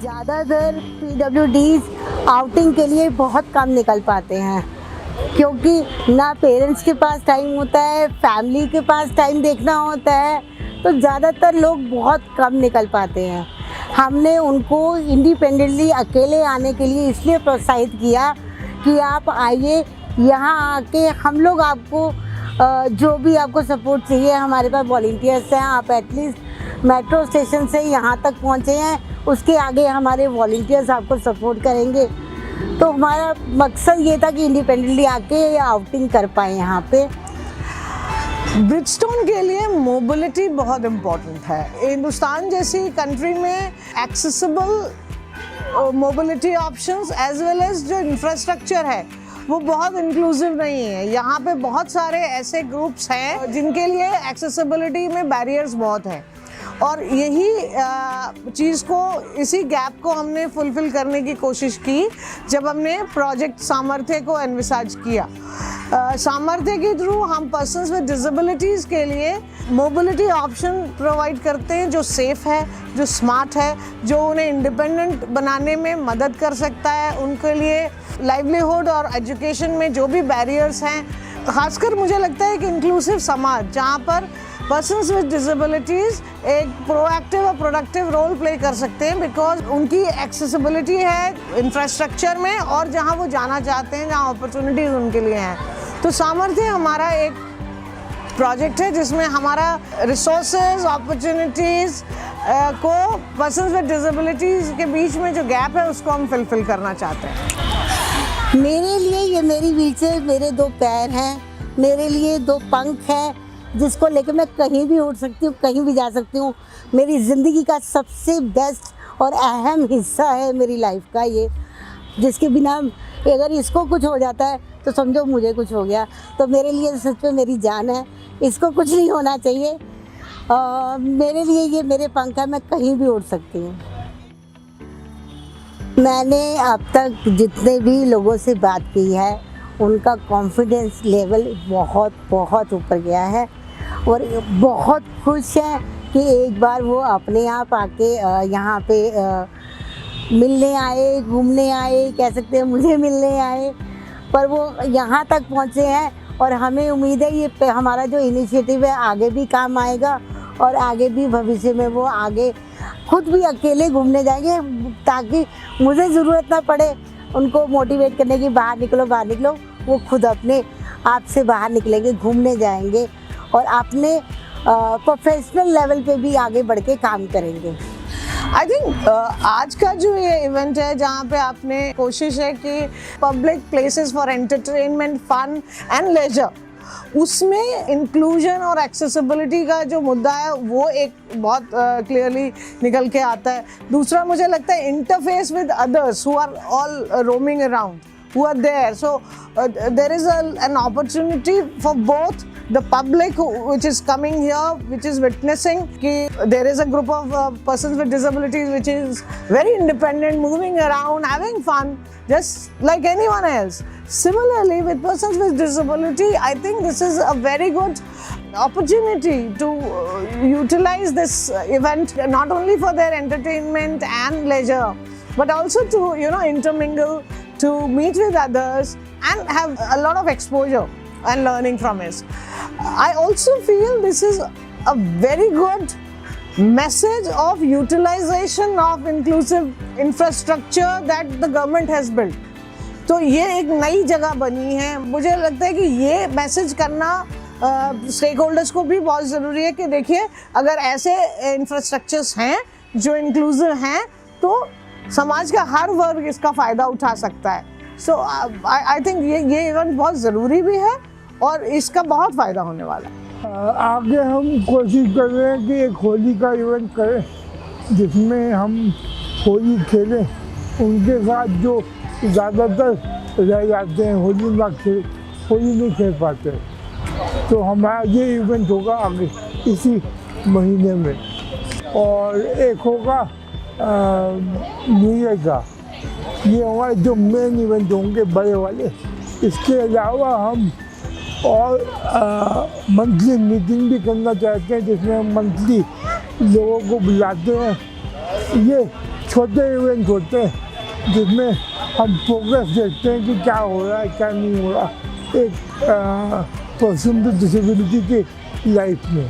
ज़्यादातर PWDs outing के लिए बहुत कम निकल पाते हैं, क्योंकि ना पेरेंट्स के पास टाइम होता है, फैमिली के पास टाइम देखना होता है, तो ज़्यादातर लोग बहुत कम निकल पाते हैं। हमने उनको इंडिपेंडेंटली अकेले आने के लिए इसलिए प्रोत्साहित किया कि आप आइए, यहाँ आके हम लोग आपको जो भी आपको सपोर्ट चाहिए, हमारे पास वॉलंटियर्स हैं। आप एटलीस्ट मेट्रो स्टेशन से यहाँ तक पहुँचे हैं, उसके आगे हमारे वॉलंटियर्स आपको सपोर्ट करेंगे। तो हमारा मकसद ये था कि इंडिपेंडेंटली आके आउटिंग कर पाए यहाँ पे। ब्रिजस्टोन के लिए मोबिलिटी बहुत इम्पोर्टेंट है। हिंदुस्तान जैसी कंट्री में accessible mobility options as well as जो इंफ्रास्ट्रक्चर है वो बहुत इंक्लूसिव नहीं है। यहाँ पे बहुत सारे ऐसे ग्रुप्स हैं जिनके लिए एक्सेसिबिलिटी में बैरियर्स बहुत हैं, और यही चीज़ को, इसी गैप को हमने फुलफ़िल करने की कोशिश की जब हमने प्रोजेक्ट सामर्थ्य को एनविसाज किया। सामर्थ्य के थ्रू हम पर्सन्स विद डिसेबिलिटीज़ के लिए मोबिलिटी ऑप्शन प्रोवाइड करते हैं जो सेफ़ है, जो स्मार्ट है, जो उन्हें इंडिपेंडेंट बनाने में मदद कर सकता है। उनके लिए लाइवलीहुड और एजुकेशन में जो भी बैरियर्स हैं, खासकर मुझे लगता है कि इंक्लूसिव समाज जहाँ पर पर्सन्स विद डिसेबिलिटीज़ एक प्रोएक्टिव और प्रोडक्टिव रोल प्ले कर सकते हैं, बिकॉज उनकी एक्सेसिबिलिटी है इंफ्रास्ट्रक्चर में और जहाँ वो जाना चाहते हैं, जहाँ अपॉर्चुनिटीज़ उनके लिए हैं। तो सामर्थ्य हमारा एक प्रोजेक्ट है जिसमें हमारा रिसोर्सेज, अपॉर्चुनिटीज़ को पर्सन्स विद डिसेबिलिटीज़ के बीच में जो गैप है उसको हम फिलफिल करना चाहते हैं। मेरे लिए ये मेरी व्हीलचेयर, मेरे 2 पैर हैं, मेरे लिए 2 पंख हैं, जिसको लेकर मैं कहीं भी उड़ सकती हूँ, कहीं भी जा सकती हूँ। मेरी ज़िंदगी का सबसे बेस्ट और अहम हिस्सा है मेरी लाइफ का ये, जिसके बिना अगर इसको कुछ हो जाता है तो समझो मुझे कुछ हो गया। तो मेरे लिए सच में मेरी जान है, इसको कुछ नहीं होना चाहिए। मेरे लिए ये मेरे पंख है, मैं कहीं भी उड़ सकती हूँ। मैंने अब तक जितने भी लोगों से बात की है, उनका कॉन्फिडेंस लेवल बहुत बहुत ऊपर गया है और बहुत खुश हैं कि एक बार वो अपने आप आके यहाँ पे मिलने आए, घूमने आए, कह सकते हैं मुझे मिलने आए, पर वो यहाँ तक पहुँचे हैं। और हमें उम्मीद है ये हमारा जो इनिशिएटिव है आगे भी काम आएगा और आगे भी भविष्य में वो आगे खुद भी अकेले घूमने जाएंगे, ताकि मुझे ज़रूरत ना पड़े उनको मोटिवेट करने की, बाहर निकलो बाहर निकलो। वो खुद अपने आप से बाहर निकलेंगे, घूमने जाएंगे और अपने प्रोफेशनल लेवल पे भी आगे बढ़ के काम करेंगे। आई थिंक आज का जो ये इवेंट है जहाँ पे आपने कोशिश है कि public places for entertainment, fun and leisure, उसमें इंक्लूजन और एक्सेसिबिलिटी का जो मुद्दा है वो एक बहुत क्लियरली निकल के आता है। दूसरा मुझे लगता है interface with others who are all roaming around, who are there. So there is an opportunity for both the public which is coming here, which is witnessing ki there is a group of persons with disabilities which is very independent, moving around, having fun just like anyone else. Similarly with persons with disability, I think this is a very good opportunity to utilize this event not only for their entertainment and leisure, but also to intermingle, to meet with others and have a lot of exposure and learning from it. I also feel this is a very good message of utilization of inclusive infrastructure that the government has built. तो ये एक नई जगह बनी है। मुझे लगता है कि ये मैसेज करना स्टेक होल्डर्स को भी बहुत ज़रूरी है कि देखिए, अगर ऐसे इंफ्रास्ट्रक्चर्स हैं जो इंक्लूसिव हैं तो समाज का हर वर्ग इसका फ़ायदा उठा सकता है। सो आई थिंक ये इवेंट बहुत ज़रूरी भी है और इसका बहुत फ़ायदा होने वाला है। आगे हम कोशिश कर रहे हैं कि एक होली का इवेंट करें जिसमें हम होली खेलें। उनके साथ जो ज़्यादातर रह जाते हैं होली नहीं खेल पाते, तो हमारा ये इवेंट होगा आगे इसी महीने में। और एक होगा न्यू ईयर का, ये हमारे जो मेन इवेंट होंगे बड़े वाले। इसके अलावा हम और मंथली मीटिंग भी करना चाहते हैं जिसमें हम मंथली लोगों को बुलाते हैं। ये छोटे इवेंट होते हैं जिसमें हम प्रोग्रेस देखते हैं कि क्या हो रहा है क्या नहीं हो रहा एक पर्सन विद डिसेबिलिटी की लाइफ में।